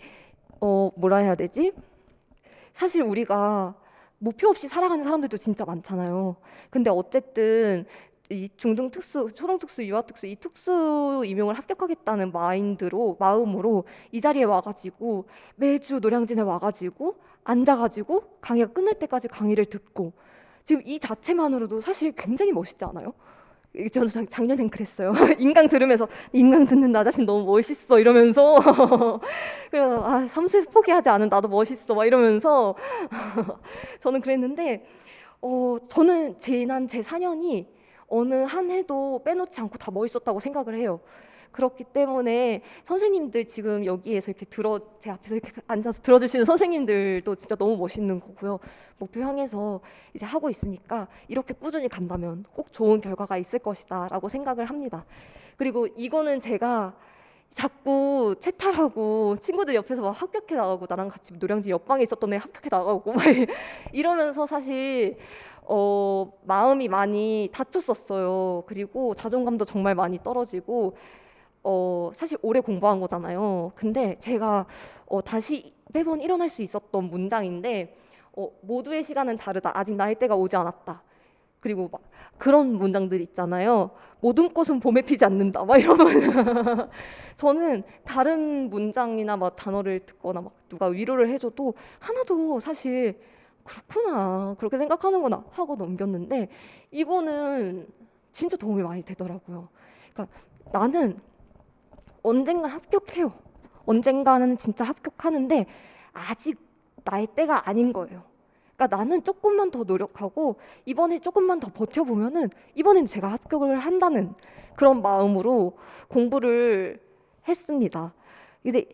뭐라 해야 되지? 사실 우리가 목표 없이 살아가는 사람들도 진짜 많잖아요. 근데 어쨌든 이 중등특수, 초등특수, 유아특수 이 특수 임용을 합격하겠다는 마음으로 이 자리에 와가지고 매주 노량진에 와가지고 앉아가지고 강의가 끝날 때까지 강의를 듣고 지금 이 자체만으로도 사실 굉장히 멋있지 않아요? 저는 작년엔 그랬어요. 인강 들으면서 인강 듣는 나 자신 너무 멋있어 이러면서 그래서 삼수에서 포기하지 않은 나도 멋있어 막 이러면서 저는 그랬는데 저는 지난 제 4년이 어느 한 해도 빼놓지 않고 다 멋있었다고 생각을 해요. 그렇기 때문에 선생님들 지금 여기에서 이렇게 제 앞에서 이렇게 앉아서 들어주시는 선생님들도 진짜 너무 멋있는 거고요. 목표 향해서 이제 하고 있으니까 이렇게 꾸준히 간다면 꼭 좋은 결과가 있을 것이다라고 생각을 합니다. 그리고 이거는 제가 자꾸 채탈하고 친구들 옆에서 막 합격해 나가고 나랑 같이 노량진 옆방에 있었던 애 합격해 나가고 막 이러면서 사실 마음이 많이 다쳤었어요. 그리고 자존감도 정말 많이 떨어지고 사실 오래 공부한 거잖아요. 근데 제가 다시 매번 일어날 수 있었던 문장인데 모두의 시간은 다르다. 아직 나의 때가 오지 않았다. 그리고 막 그런 문장들 있잖아요. 모든 꽃은 봄에 피지 않는다. 막 이러면 저는 다른 문장이나 막 단어를 듣거나 막 누가 위로를 해줘도 하나도 사실 그렇구나 그렇게 생각하는구나 하고 넘겼는데 이거는 진짜 도움이 많이 되더라고요. 그러니까 나는 언젠가 합격해요. 언젠가는 진짜 합격하는데 아직 나의 때가 아닌 거예요. 그러니까 나는 조금만 더 노력하고 이번에 조금만 더 버텨보면은 이번엔 제가 합격을 한다는 그런 마음으로 공부를 했습니다. 근데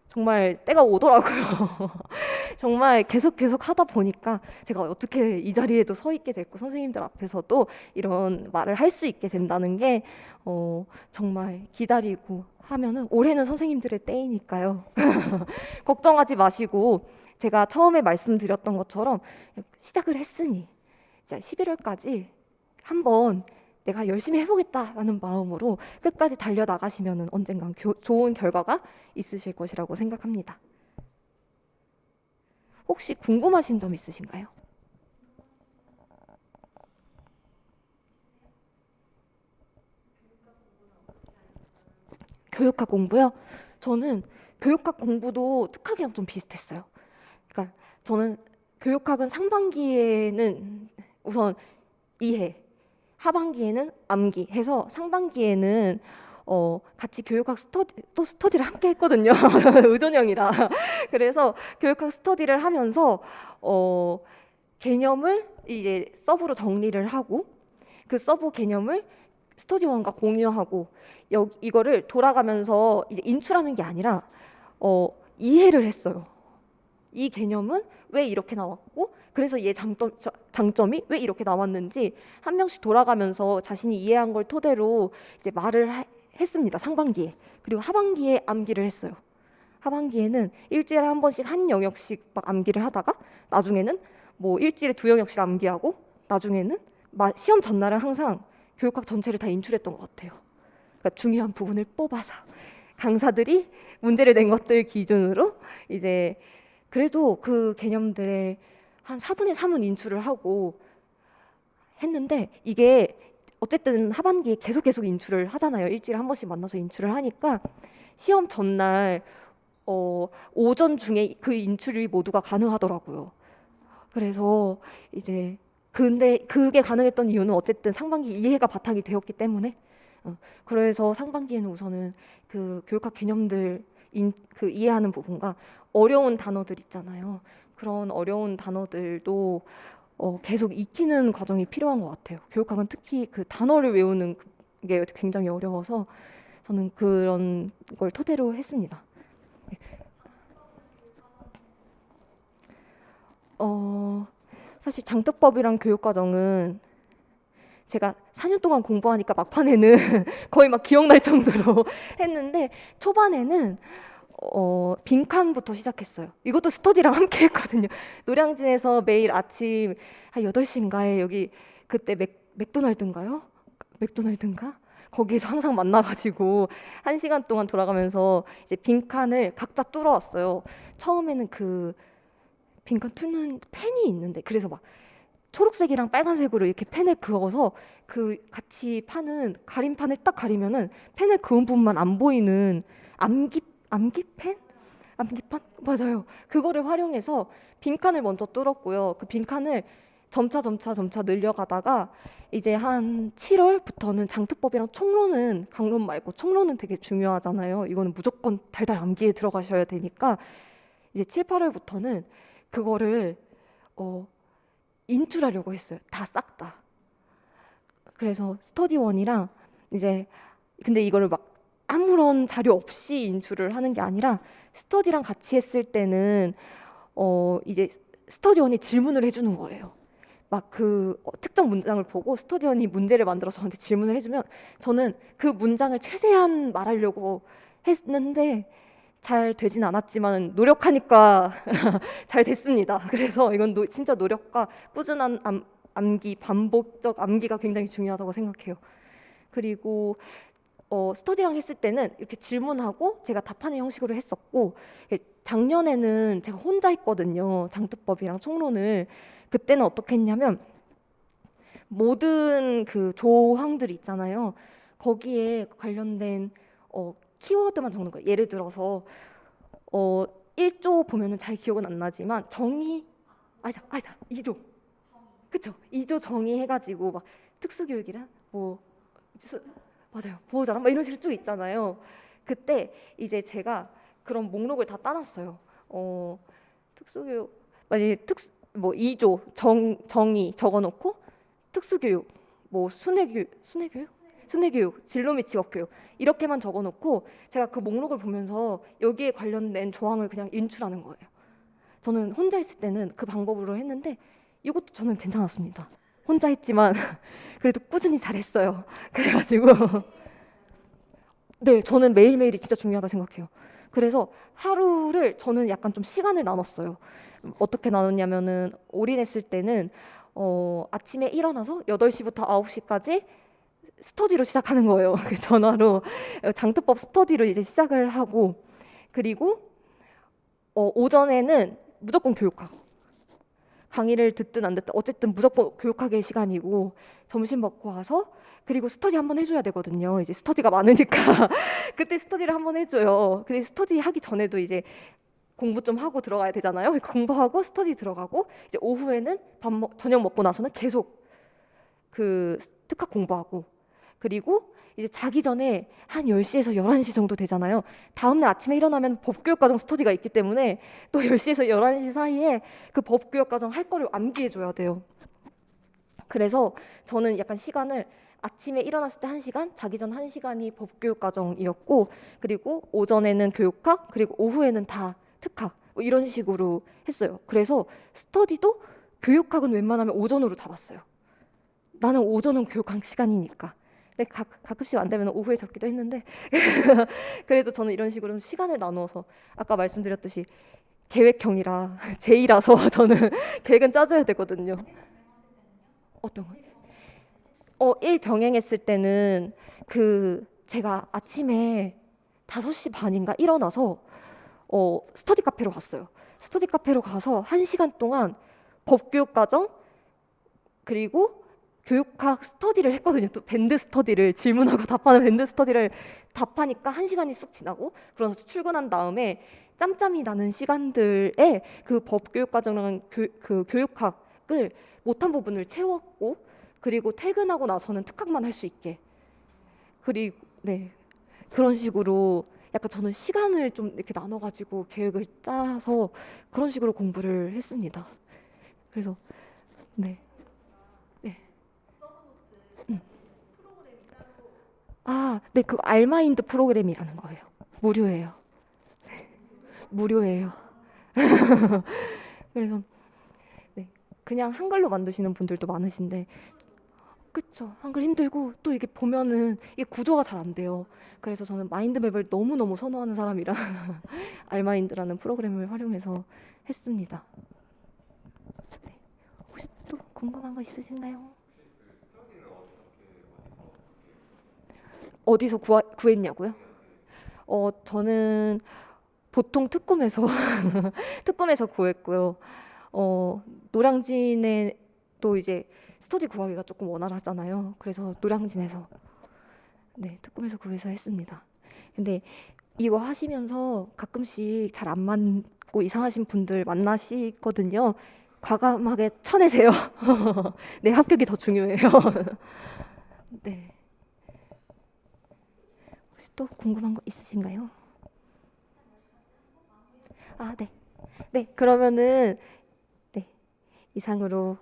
정말 때가 오더라고요. 정말 계속 하다 보니까 제가 어떻게 이 자리에도 서 있게 됐고 선생님들 앞에서도 이런 말을 할 수 있게 된다는 게 정말 기다리고 하면은 올해는 선생님들의 때이니까요. 걱정하지 마시고 제가 처음에 말씀드렸던 것처럼 시작을 했으니 이제 11월까지 한번 내가 열심히 해보겠다라는 마음으로 끝까지 달려나가시면 언젠간 좋은 결과가 있으실 것이라고 생각합니다. 혹시 궁금하신 점 있으신가요? 교육학 공부요? 저는 교육학 공부도 특학이랑 좀 비슷했어요. 그러니까 저는 교육학은 상반기에는 우선 이해, 하반기에는 암기 해서 상반기에는 같이 교육학 스터디를 함께 했거든요. 의존형이라. 그래서 교육학 스터디를 하면서 개념을 이제 서브로 정리를 하고 그 서브 개념을 스터디원과 공유하고 이거를 돌아가면서 이제 인출하는 게 아니라 이해를 했어요. 이 개념은 왜 이렇게 나왔고 그래서 얘 장점이 왜 이렇게 나왔는지 한 명씩 돌아가면서 자신이 이해한 걸 토대로 이제 말을 했습니다. 상반기에. 그리고 하반기에 암기를 했어요. 하반기에는 일주일에 한 번씩 한 영역씩 막 암기를 하다가 나중에는 뭐 일주일에 2영역씩 암기하고 나중에는 시험 전날은 항상 교육학 전체를 다 인출했던 것 같아요. 그러니까 중요한 부분을 뽑아서 강사들이 문제를 낸 것들 기준으로 이제 그래도 그 개념들의 한 4분의 3은 인출을 하고 했는데 이게 어쨌든 하반기에 계속 인출을 하잖아요. 일주일에 한 번씩 만나서 인출을 하니까 시험 전날 오전 중에 그 인출이 모두가 가능하더라고요. 그래서 이제 근데 그게 가능했던 이유는 어쨌든 상반기 이해가 바탕이 되었기 때문에 그래서 상반기에는 우선은 그 교육학 개념들 그 이해하는 부분과 어려운 단어들 있잖아요. 그런 어려운 단어들도 계속 익히는 과정이 필요한 것 같아요. 교육학은 특히 그 단어를 외우는 게 굉장히 어려워서 저는 그런 걸 토대로 했습니다. 네. 어, 사실 장특법이랑 교육과정은 제가 4년 동안 공부하니까 막판에는 거의 막 기억날 정도로 했는데 초반에는 빈칸부터 시작했어요. 이것도 스터디랑 함께 했거든요. 노량진에서 매일 아침 한 8시인가에 여기 그때 맥도날드인가요? 맥도날드인가? 거기에서 항상 만나가지고 1시간 동안 돌아가면서 이제 빈칸을 각자 뚫어왔어요. 처음에는 그 빈칸 뚫는 펜이 있는데 그래서 막 초록색이랑 빨간색으로 이렇게 펜을 그어서 그 같이 파는 가림판을 딱 가리면은 펜을 그은 부분만 안 보이는 암기펜? 암기판? 맞아요. 그거를 활용해서 빈칸을 먼저 뚫었고요. 그 빈칸을 점차 늘려가다가 이제 한 7월부터는 장특법이랑 총론은 강론 말고 총론은 되게 중요하잖아요. 이거는 무조건 달달 암기에 들어가셔야 되니까 이제 7, 8월부터는 그거를 인출하려고 했어요. 다 싹 다. 그래서 스터디원이랑 이제 근데 이거를 막 아무런 자료 없이 인출을 하는 게 아니라 스터디랑 같이 했을 때는 이제 스터디원이 질문을 해주는 거예요. 막 그 특정 문장을 보고 스터디원이 문제를 만들어서 저한테 질문을 해주면 저는 그 문장을 최대한 말하려고 했는데 잘 되진 않았지만 노력하니까 잘 됐습니다. 그래서 이건 진짜 노력과 꾸준한 암기, 반복적 암기가 굉장히 중요하다고 생각해요. 그리고 스터디랑 했을 때는 이렇게 질문하고 제가 답하는 형식으로 했었고 작년에는 제가 혼자 했거든요. 장특법이랑 총론을. 그때는 어떻게 했냐면 모든 그 조항들이 있잖아요. 거기에 관련된 키워드만 적는 거예요. 예를 들어서 1조 보면은 잘 기억은 안 나지만 정의 아니다 2조 그쵸 2조 정의 해가지고 막 특수교육이란 뭐 맞아요 보호자랑 막 이런 식으로 쭉 있잖아요. 그때 이제 제가 그런 목록을 다 따놨어요. 특수교육 만약에 뭐 2조 정의 적어놓고 특수교육 뭐 순회교육, 진로 및 직업교육 이렇게만 적어놓고 제가 그 목록을 보면서 여기에 관련된 조항을 그냥 인출하는 거예요. 저는 혼자 있을 때는 그 방법으로 했는데 이것도 저는 괜찮았습니다. 혼자 했지만 그래도 꾸준히 잘했어요. 그래가지고 네, 저는 매일매일이 진짜 중요하다 생각해요. 그래서 하루를 저는 약간 좀 시간을 나눴어요. 어떻게 나눴냐면은 올인했을 때는 아침에 일어나서 8시부터 9시까지 스터디로 시작하는 거예요. 그 전화로 장특법 스터디로 이제 시작을 하고 그리고 오전에는 무조건 교육학 강의를 듣든 안 듣든 어쨌든 무조건 교육학의 시간이고 점심 먹고 와서 그리고 스터디 한번 해줘야 되거든요. 이제 스터디가 많으니까 그때 스터디를 한번 해줘요. 근데 스터디 하기 전에도 이제 공부 좀 하고 들어가야 되잖아요. 공부하고 스터디 들어가고 이제 오후에는 저녁 먹고 나서는 계속 그 특학 공부하고 그리고 이제 자기 전에 한 10시에서 11시 정도 되잖아요. 다음날 아침에 일어나면 법교육과정 스터디가 있기 때문에 또 10시에서 11시 사이에 그 법교육과정 할 거를 암기해줘야 돼요. 그래서 저는 약간 시간을 아침에 일어났을 때 1시간, 자기 전 1시간이 법교육과정이었고 그리고 오전에는 교육학, 그리고 오후에는 다 특학 뭐 이런 식으로 했어요. 그래서 스터디도 교육학은 웬만하면 오전으로 잡았어요. 나는 오전은 교육학 시간이니까. 근데 가끔씩 안 되면 오후에 잡기도 했는데 그래도 저는 이런 식으로 좀 시간을 나누어서 아까 말씀드렸듯이 계획형이라 제이라서 저는 계획은 짜줘야 되거든요. 어떤 거요? 일 병행했을 때는 그 제가 아침에 5시 반인가 일어나서 스터디 카페로 갔어요. 스터디 카페로 가서 1시간 동안 법교육 과정 그리고 교육학 스터디를 했거든요. 또 밴드 스터디를 질문하고 답하는 밴드 스터디를 답하니까 1시간이 쑥 지나고 그러서 출근한 다음에 짬짬이 나는 시간들에 그 법교육 과정이랑 그 교육학을 못한 부분을 채웠고 그리고 퇴근하고 나서는 특학만 할 수 있게 그리고 네 그런 식으로 약간 저는 시간을 좀 이렇게 나눠가지고 계획을 짜서 그런 식으로 공부를 했습니다. 그래서 네. 네. 아, 네, 그 알마인드 프로그램이라는 거예요. 무료예요. 무료예요. 그래서 네, 그냥 한글로 만드시는 분들도 많으신데, 그쵸. 한글 힘들고 또 이게 보면은 이게 구조가 잘 안 돼요. 그래서 저는 마인드맵을 너무너무 선호하는 사람이라 알마인드라는 프로그램을 활용해서 했습니다. 네. 혹시 또 궁금한 거 있으신가요? 어디서 구했냐고요? 저는 보통 특꿈에서 특꿈에서 구했고요. 노량진에 또 이제 스터디 구하기가 조금 원활하잖아요. 그래서 노량진에서 네, 특꿈에서 구해서 했습니다. 근데 이거 하시면서 가끔씩 잘 안 맞고 이상하신 분들 만나시거든요. 과감하게 쳐내세요. 네, 합격이 더 중요해요. 네. 혹시 또 궁금한 거 있으신가요? 아, 네. 네, 그러면은 네, 이상으로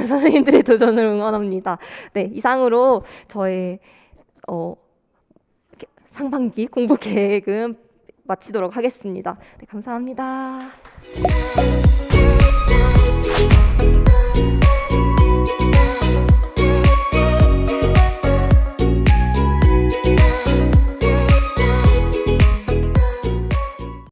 선생님들의 도전을 응원합니다. 네, 이상으로 저의 어, 상반기 공부 계획은 마치도록 하겠습니다. 네, 감사합니다.